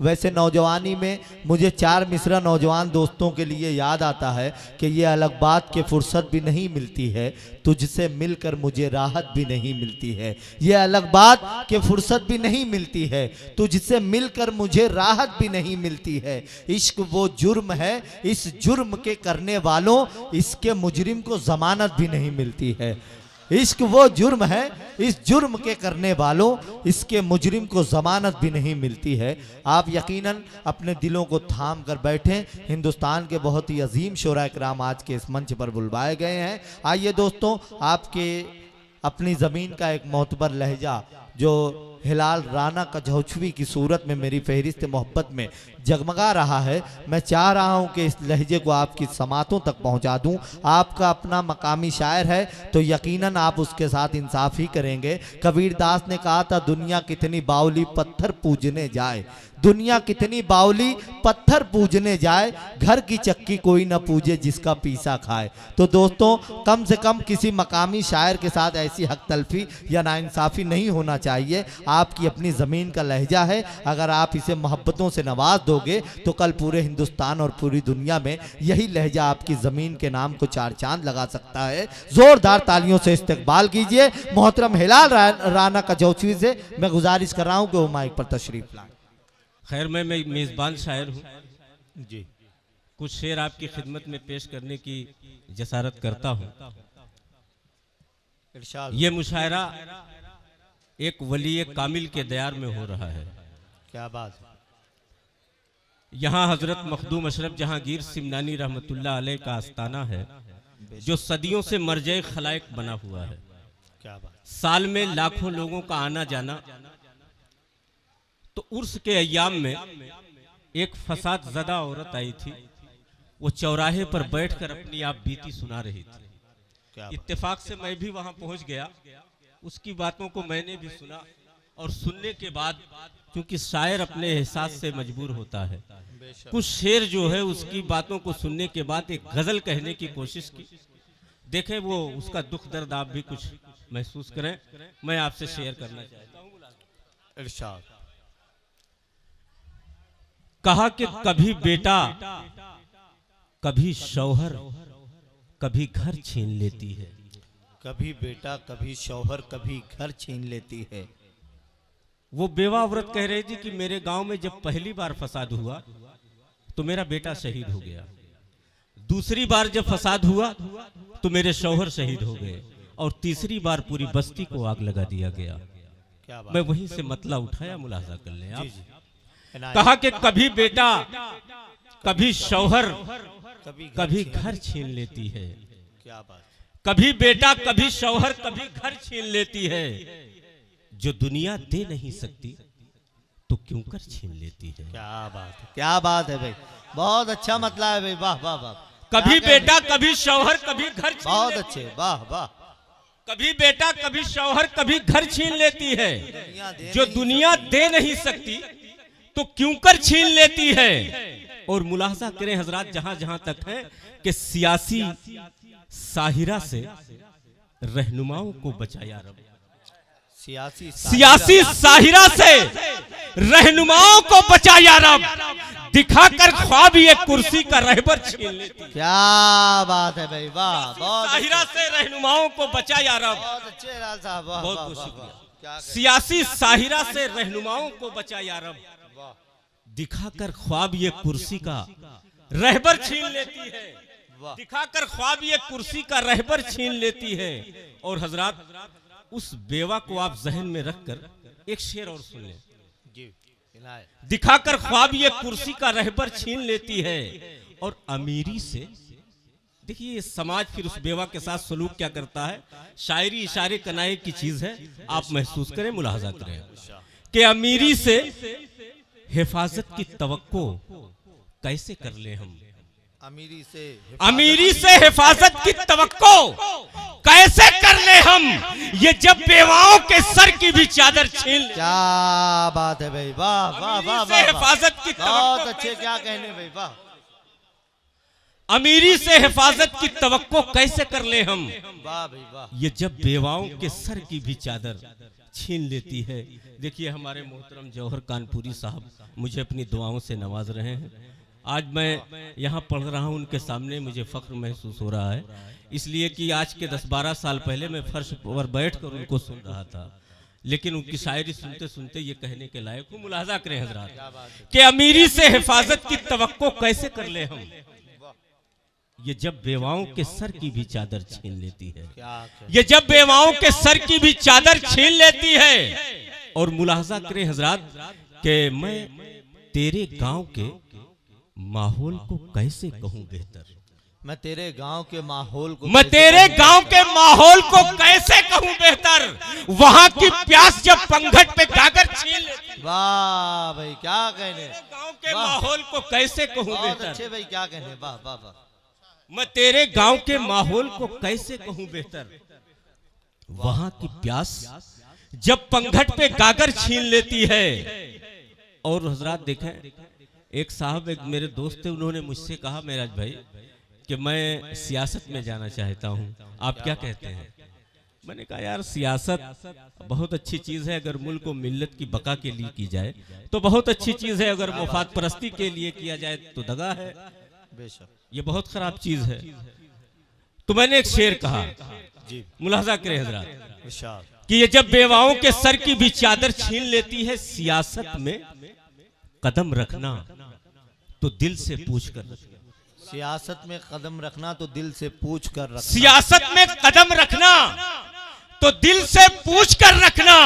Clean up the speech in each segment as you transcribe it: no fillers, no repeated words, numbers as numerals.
वैसे नौजवानी में मुझे 4 मिसरा नौजवान दोस्तों के लिए याद आता है कि ये अलग बात के फुर्सत भी नहीं मिलती है, तुझसे मिलकर मुझे राहत भी नहीं मिलती है। ये अलग बात के फुर्सत भी नहीं मिलती है, तुझसे मिलकर मुझे राहत भी नहीं मिलती है। इश्क वो जुर्म है, इस जुर्म के करने वालों इसके मुजरिम को जमानत भी नहीं मिलती है। इश्क वो जुर्म है, इस जुर्म के करने वालों इसके मुजरिम को जमानत भी नहीं मिलती है। आप यकीनन अपने दिलों को थाम कर बैठें। हिंदुस्तान के बहुत ही अजीम शोरा इकराम आज के इस मंच पर बुलवाए गए हैं। आइए दोस्तों, आपके अपनी ज़मीन का एक मोतबर लहजा जो हिलाल राना कजौचवी की सूरत में मेरी फहरिस्त मोहब्बत में जगमगा रहा है, मैं चाह रहा हूं कि इस लहजे को आपकी समातों तक पहुंचा दूं। आपका अपना मकामी शायर है तो यकीनन आप उसके साथ इंसाफ ही करेंगे। कबीर दास ने कहा था, दुनिया कितनी बाउली पत्थर पूजने जाए, दुनिया कितनी बाउली पत्थर पूजने जाए, घर की चक्की कोई ना पूजे जिसका पीसा खाए। तो दोस्तों, कम से कम किसी मकामी शायर के साथ ऐसी हक तलफी या नाइंसाफ़ी नहीं होना चाहिए। आपकी अपनी ज़मीन का लहजा है, अगर आप इसे मोहब्बतों से नवाज दोगे तो कल पूरे हिंदुस्तान और पूरी दुनिया में यही लहजा आपकी ज़मीन के नाम को 4 चांद लगा सकता है। ज़ोरदार तालियों से इस्तकबाल कीजिए मोहतरम हिलाल राना कजौचवी से। मैं गुजारिश कर रहा हूँ कि वो माइक पर तशरीफ लाएं। खैर, मैं मेज़बान शायर हूँ जी। कुछ शेर आपकी खिदमत में पेश करने की जसारत करता हूँ। ये मुशायरा एक वली कामिल के दयार में हो रहा है। क्या बात है। यहाँ हजरत मखदूम अशरफ जहांगीर सिमनानी रहमतुल्लाह अलैह का आस्ताना है, जो सदियों से मरजे खलाइक बना हुआ है। क्या बात। साल में लाखों लोगों का आना जाना। तो उर्स के अय्याम में एक फसाद ज़दा औरत आई थी, वो चौराहे पर बैठकर अपनी आप बीती सुना रही थी। इत्तेफाक से मैं भी वहां पहुंच गया, उसकी बातों को मैंने भी सुना और सुनने के बाद, क्योंकि शायर अपने एहसास से मजबूर होता है, कुछ शेर जो है उसकी बातों को सुनने के बाद एक गजल कहने की कोशिश की। देखें वो उसका दुख दर्द आप भी कुछ महसूस करें। मैं आपसे शेयर करना चाहता हूँ। इरशाद। कहा कि कभी बेटा कभी शौहर कभी घर छीन लेती है। कभी बेटा कभी शौहर कभी घर छीन लेती है। वो बेवा औरत कह रही थी कि मेरे गांव में जब पहली बार फसाद हुआ तो मेरा बेटा शहीद हो गया, दूसरी बार जब फसाद हुआ तो मेरे शौहर शहीद हो गए, और तीसरी बार पूरी बस्ती को आग लगा दिया गया। क्या बात। मैं वहीं से मतला उठाया, मुलाजा कर लें आप। कहा कि कभी बेटा कभी शौहर कभी घर छीन लेती है। क्या बात। कभी बेटा कभी शौहर कभी घर छीन लेती है, जो दुनिया दे नहीं सकती तो क्यों कर छीन लेती है। क्या बात है, क्या बात है भाई, बहुत अच्छा मतलब है भाई, वाह वाह वाह। कभी बेटा कभी शौहर कभी घर छीन बहुत लेती अच्छे, वाह वाह। कभी बेटा कभी शौहर कभी घर छीन लेती है, जो दुनिया दे नहीं सकती तो क्यों कर छीन लेती है। और मुलाहजा करें हजरात, जहां जहां तक है कि सियासी साहिरा से रहनुमाओं को बचाया रब। सियासी साहिरा से रहनुमाओं को बचाया रब, दिखाकर ख्वाब ये कुर्सी का रहबर छीन लेती। क्या बात है भाई, वाह। बहुत साहिरा से रहनुमाओं को बचाया रब। बहुत अच्छे लाल साहब, वाह बहुत वाह, बहुत वाह, शुक्रिया। वाह। सियासी साहिरा से रहनुमाओं को बचाया रब, दिखाकर ख्वाब ये कुर्सी का रहबर छीन लेती है। दिखाकर ख्वाब ये कुर्सी का रहबर छीन लेती है। और हजरात, उस बेवा को आप जहन में रखकर एक शेर और सुन लें। दिखाकर ख्वाब ये कुर्सी का रहबर छीन लेती है, और अमीरी से देखिए ये समाज फिर उस बेवा के साथ सलूक क्या करता है। शायरी इशारे कनाए की चीज है, आप महसूस करें, मुलाहजा करें कि अमीरी से हिफाजत की तवक्को कैसे कर ले हम। अमीरी से हिफाजत की तवक्को कैसे कर ले हम, ये जब बेवाओं के सर की भी चादर छीन ले। क्या बात है भाई, वाह वाह वाह वाह। हिफाजत की बहुत अच्छे, क्या कहने भाई, वाह। अमीरी से हिफाजत की तवक्को कैसे कर ले हम, वाह भाई वाह। ये जब बेवाओं के सर की भी चादर छीन लेती है। देखिए हमारे मोहतरम जौहर कानपुरी साहब मुझे अपनी दुआओं से नवाज रहे हैं। आज मैं यहाँ पढ़ रहा हूँ उनके सामने, मुझे फख्र महसूस हो रहा है, इसलिए कि आज के 10-12 साल पहले मैं फर्श पर बैठकर उनको सुन रहा था, लेकिन उनकी शायरी सुनते सुनते ये कहने के लायक हूँ। मुलाजा करें हजरात कि अमीरी से हिफाजत की तवक्को कैसे कर ले हम, ये जब बेवाओं के सर की भी चादर छीन लेती है, ये जब बेवाओं के सर की भी चादर छीन लेती है। और मुलाजा करें हजरात कि मैं तेरे गांव के माहौल को कैसे कहूं बेहतर, मैं तेरे गांव के माहौल को मैं तेरे गांव के माहौल को कैसे कहूं बेहतर, वहां की प्यास जब पंघट पे गागर छीन लेती। वाह भाई क्या कहने, गांव के माहौल को कैसे कहूं बहुत बेहतर, अच्छे भाई क्या कहने, वाह वाह वाह। मैं तेरे गांव के माहौल को कैसे कहूं बेहतर, वहां की प्यास जब पंघट पे गागर छीन लेती है। और हजरात देखें, एक साहब, एक मेरे दोस्त थे, उन्होंने मुझसे कहा मेराज भाई कि मैं सियासत में जाना चाहता हूं, आप क्या कहते हैं। मैंने कहा यार सियासत बहुत अच्छी चीज है, अगर मुल्क को मिल्लत की बका के लिए की जाए तो बहुत अच्छी चीज है, अगर मुफाद परस्ती के लिए किया जाए तो दगा है, बेशक ये बहुत खराब चीज है। तो मैंने एक शेर कहा, जी मुलाजा करें हजरात, इरशाद, कि ये जब बेवाओं के सर की भी चादर छीन लेती है, सियासत में कदम रखना तो दिल से पूछ कर रखना, सियासत में कदम रखना तो दिल से पूछ कर रखना, सियासत में कदम रखना तो दिल से पूछ कर रखना,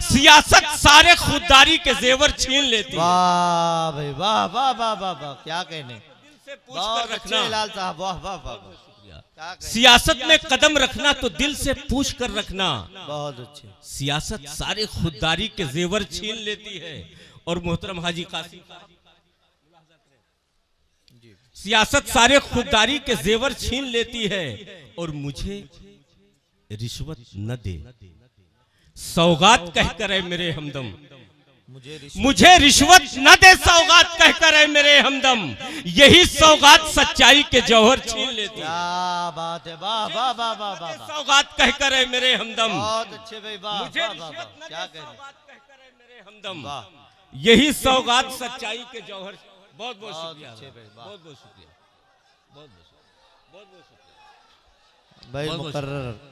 सियासत सारे खुददारी के जेवर छीन लेती है। वाह भाई वाह वाह वाह वाह वाह क्या कहने, दिल से पूछ बहुत कर अच्छे रखना, लाल साहब, वाह वाह वाह वाह, क्या कहने, सियासत में कदम रखना तो दिल से पूछ कर रखना, बहुत अच्छे, सियासत सारे खुददारी के जेवर छीन लेती है। और मोहतरम हाजी कासिम, सियासत सारे खुददारी के जेवर छीन लेती है। और मुझे रिश्वत न दे सौगात कहकर है मेरे हमदम, मुझे रिश्वत न दे सौगात कहकर है मेरे हमदम, यही सौगात सच्चाई के जौहर छीन लेती है। क्या बात है, वाह वाह वाह वाह वाह, सौगात कहकर है मेरे हमदम, बहुत अच्छे भाई, वाह मुझे वाह वाह रिश्वत वाह, न क्या दे कहने, सौगात कहकर है मेरे हमदम, वाह, यही सौगात सच्चाई के जौहर। बहुत बहुत बहुत शुक्रिया, अच्छे भाई, वाह। बहुत बहुत शुक्रिया, बहुत बहुत शुक्रिया भाई बहुत बहुत मुकर्रर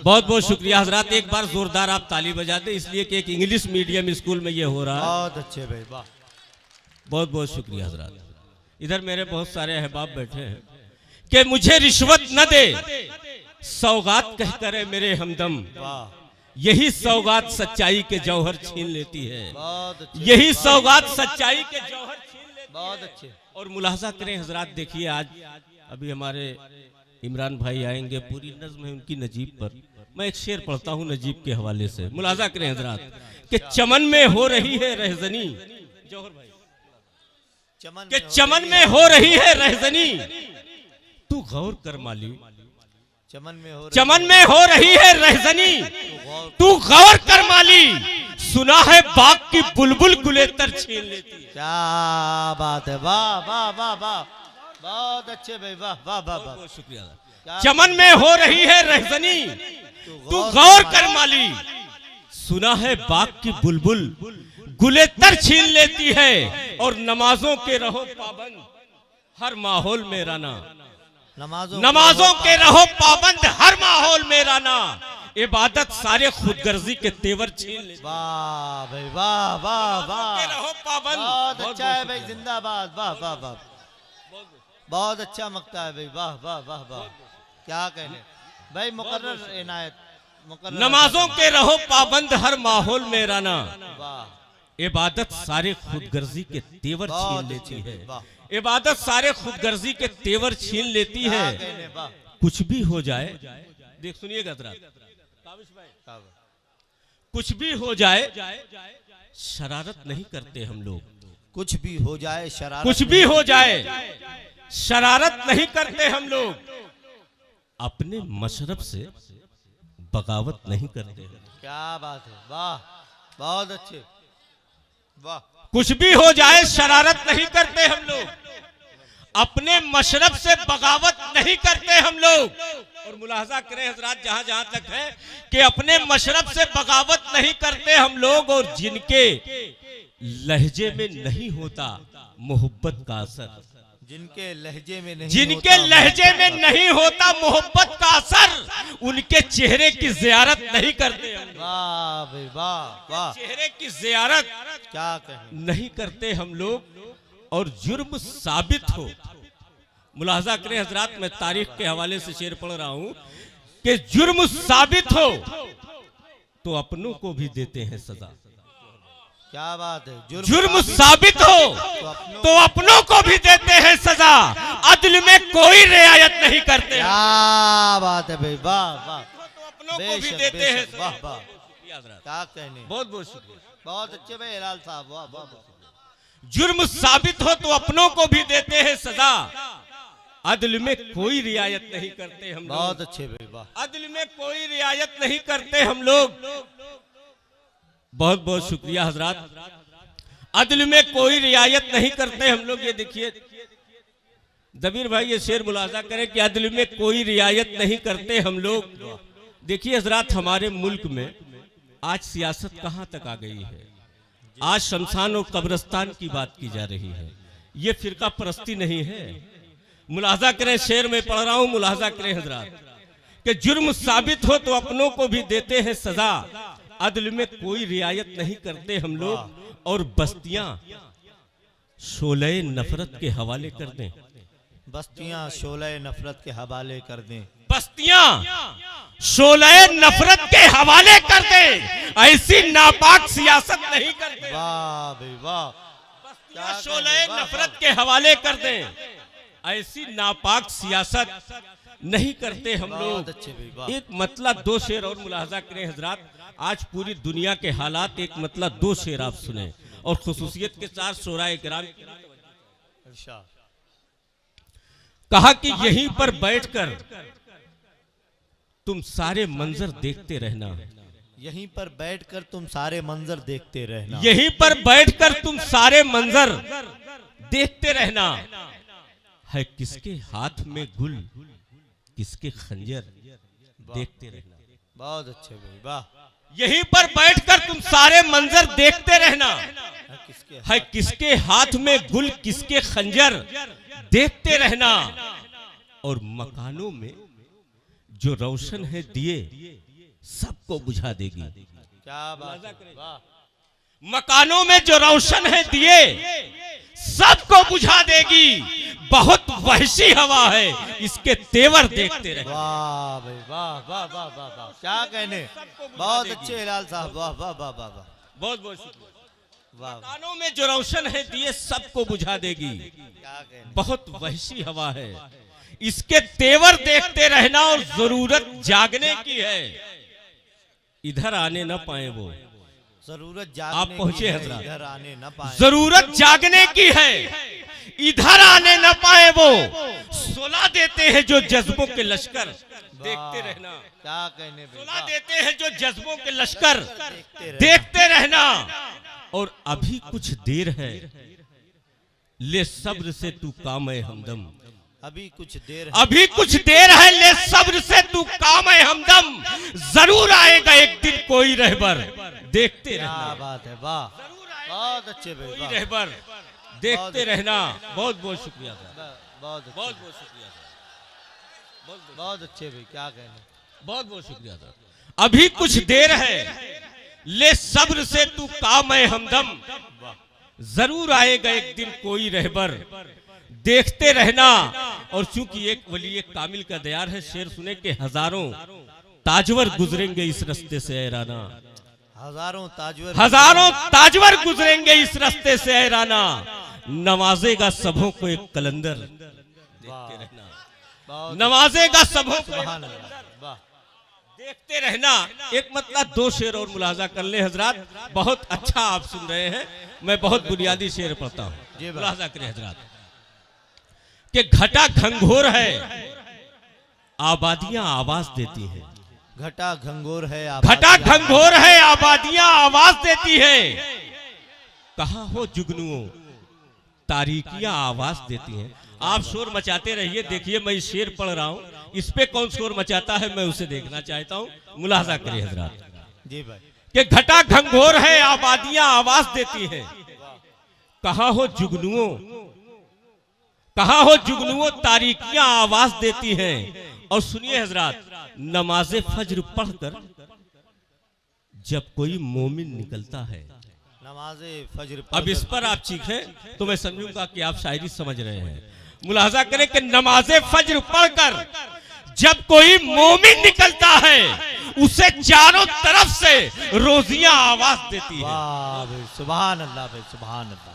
बहुत बहुत शुक्रिया हजरात। एक बार जोरदार आप ताली बजा दें, इसलिए कि एक इंग्लिश मीडियम स्कूल में ये हो रहा है। बहुत अच्छे भाई, वाह, बहुत बहुत शुक्रिया हजरात। इधर मेरे बहुत सारे अहबाब बैठे हैं कि मुझे रिश्वत न दे सौगात कहकर है मेरे हमदम, वाह, यही सौगात सच्चाई के जौहर छीन लेती है, बहुत अच्छे, यही सौगात सच्चाई के जौहर छीन लेती बहुत है। अच्छे, और मुलाजा करें हजरात, देखिए आज अभी हमारे इमरान भाई आएंगे, पूरी नज्म है उनकी नजीब पर, मैं एक शेर पढ़ता हूँ नजीब के हवाले से। मुलाजा करें हजरात कि चमन में हो रही है रहजनी, जौहर भाई, कि चमन में हो रही है रहजनी, तू गौर कर माली, चमन में हो रही है रहजनी, तू गौर कर माली, सुना है बाग की बुलबुल गुलेतर छीन लेती है। क्या बात है, वाह वाह वाह वाह, बहुत अच्छे भाई, वाह वाह वाह वाह, बहुत शुक्रिया। चमन में हो रही है रहजनी, तू गौर गौर कर माली, सुना है बाग की बुलबुल गुलेतर छीन लेती है। और नमाजों के रहो पाबंद हर माहौल में राना, नमाजों के रहो पाबंद हर माहौल में राना, इबादत सारे खुदगर्जी के तेवर छीन लेती है। वाह भाई वाह वाह वाह, के रहो पाबंद, बहुत बहुत अच्छा है बहुत भाई, जिंदाबाद, वाह वाह वाह, बहुत अच्छा मकता है भाई, वाह वाह वाह वाह, क्या कहने भाई, मुकर्रर इनायत, मुकर्रर, नमाजों के रहो पाबंद हर माहौल में राना, वाह, इबादत सारे खुदगर्जी के तेवर छीन बहुत लेती अच्छे, है, वाह, इबादत सारे खुदगर्जी के तेवर छीन लेती क्या है। कहने, वाह, कुछ भी हो जाए, देख सुनिएगा जरा, कुछ भी हो जाए शरारत नहीं करते हम लोग, कुछ भी हो जाए शरारत, कुछ भी हो जाए शरारत नहीं करते हम लोग, अपने मशरब से बगावत नहीं करते। क्या बात है, वाह, बहुत अच्छे, वाह, कुछ भी हो जाए शरारत नहीं करते हम लोग, अपने मशरब से बगावत नहीं करते हम लोग। और मुलाहजा करें हजरात, जहां जहां तक है कि अपने मशरब से बगावत नहीं करते हम लोग, और जिनके लहजे में नहीं होता मोहब्बत का असर, जिनके लहजे में नहीं जिनके लहजे में नहीं होता मोहब्बत का असर, उनके चेहरे की जियारत नहीं करते हम लोग। वाह भाई वाह वाह, चेहरे की जियारत क्या कहें, नहीं करते हम लोग। और जुर्म साबित हो, मुलाहजा करें हजरात, मैं तारीख के हवाले से शेर पढ़ रहा हूं कि जुर्म साबित हो तो अपनों को भी देते हैं सजा। क्या बात है, जुर्म साबित हो तो अपनों को भी देते हैं सजा, अदल में कोई रियायत नहीं करते। क्या बात है भाई, वाह वाह, तो अपनों को भी देते हैं सजा। वाह वाह, क्या कहने, बहुत बहुत शुक्रिया, बहुत अच्छे भाई हिलाल साहब, वाह वाह। जुर्म साबित हो तो अपनों को भी देते हैं सजा, अदल में कोई रियायत नहीं करते हम लोग। बहुत अच्छे भाई, वाह, अदल में कोई रियायत नहीं करते हम लोग। बहुत बहुत शुक्रिया हजरात, अदल में कोई रियायत नहीं करते हम लोग। ये देखिए दबीर भाई, ये शेर मुलाजा करें कि अदल में कोई रियायत नहीं करते हम लोग। देखिए हजरात, हमारे मुल्क में आज सियासत कहां तक आ गई है। आज शमशान और कब्रिस्तान की बात की जा रही है। ये फिरका परस्ती नहीं है। मुलाजा करें, शेर में पढ़ रहा हूं, मुलाजा करें हजरात कि जुर्म साबित हो तो अपनों को भी देते हैं सजा, अदल में कोई रियायत नहीं करते हम लोग। और बस्तियां शोले नफरत के हवाले कर दें, बस्तियां शोले नफरत के हवाले कर दें, बस्तियां शोले नफरत के हवाले कर दें, ऐसी नापाक सियासत नहीं करते। वाह भाई वाह, बस्तियां शोले नफरत के हवाले कर दें, ऐसी नापाक सियासत नहीं करते हम लोग। अच्छे भाई वाह, एक मतलब दो शेर और मुलाहजा करें हजरात, आज पूरी दुनिया के हालात, एक मतलब दो शेर आप सुने और खुसूसियत के साथ शोराए किराम। कहा कि यहीं पर बैठकर तुम सारे मंजर देखते रहना, यहीं पर बैठकर तुम सारे मंजर देखते रहना, यहीं पर बैठकर तुम सारे मंजर देखते रहना, है किसके हाथ में गुल किसके खंजर देखते रहना। बहुत अच्छे भाई वाह, यहीं पर बैठकर तुम सारे मंजर देखते रहना, है किसके हाथ में गुल किसके खंजर देखते रहना। और मकानों में जो रोशन है दिए सबको बुझा देगी। क्या बात है वाह, मकानों में जो रोशन है दिए सबको बुझा देगी, बहुत वहशी हवा है इसके तेवर देखते रहे। वाह भाई वाह वाह वाह वाह वाह, क्या कहने, बहुत अच्छे हिलाल साहब, वाह वाह वाह वाह वाह, बहुत बहुत शुक्रिया। वाह, मकानों में जो रोशन है दिए सबको बुझा देगी, क्या कहने, बहुत वहशी हवा है इसके तेवर देखते रहना। और जरूरत जागने की है, इधर आने न पाए वो, जरूरत आप जागने पहुंचे की है, हजरात। इधर आने न पाए, जरूरत जागने की है, इधर आने न पाए वो, सुला देते हैं जो जज्बों के लश्कर देखते रहना। क्या कहने भाई, सुला वाह, देते हैं जो जज्बों के लश्कर रहना। देखते रहना। और अभी कुछ देर है, ले सब्र से तू काम है हमदम, अभी कुछ देर है, अभी कुछ देर है, ले सब्र से तू काम है हमदम, जरूर आएगा एक दिन कोई रहबर देखते क्या रहना। बात है वाह, बहुत अच्छे भाई कोई वाह, रहबर देखते रहना। बहुत बहुत शुक्रिया था, बहुत अच्छे, बहुत बहुत शुक्रिया था, बहुत अच्छे भाई, क्या कहने, बहुत बहुत शुक्रिया था। अभी कुछ देर है, ले सब्र से तू काम है हमदम, जरूर आएगा एक दिन कोई रहबर देखते रहना। और चूंकि एक वली कामिल का दयार है, शेर सुने के हजारों ताजवर गुजरेंगे इस रास्ते से ऐ राना, हजारों ताजवर गुजरेंगे इस रास्ते से ऐ राना, नवाजेगा सबों को एक कलंदर देखते रहना, नवाजेगा सबों को सुभान अल्लाह, वाह, देखते रहना। एक मतलब दो शेर और मुलाजा कर ले हजरात, बहुत अच्छा आप सुन रहे हैं, मैं बहुत बुनियादी शेर पढ़ता हूँ, मुलाजा करें हजरात कि घटा घंघोर है आबादियां आवाज देती हैं, घटा घंघोर है, घटा घंघोर है आबादियां आवाज देती है, कहा हो जुगनुओं तारीकियां आवाज देती हैं। आप शोर मचाते रहिए। देखिए मैं शेर पढ़ रहा हूँ, इस पे कौन शोर मचाता है मैं उसे देखना चाहता हूँ। मुलाजा करिए हजरात जी भाई। कि घटा घंघोर है आबादियां आवाज देती हैं, कहाँ हो जुगनुओं, कहाँ हो जुगनुओं तारीकियां आवाज देती हैं। और सुनिए हजरात, नमाजे फज्र पढ़कर जब कोई मोमिन निकलता है, नमाज़े फज्र अब इस पर आप चीखें तो मैं समझूंगा कि आप शायरी समझ रहे हैं। मुलाजा करें कि नमाजे फज्र पढ़कर जब कोई मोमिन निकलता है, उसे चारों तरफ से रोजियां आवाज देती है। वाह भाई, सुभान अल्लाह भाई, सुभान अल्लाह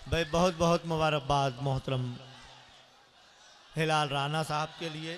भाई। बहुत बहुत मुबारकबाद मोहतरम हिलाल राणा साहब के लिए।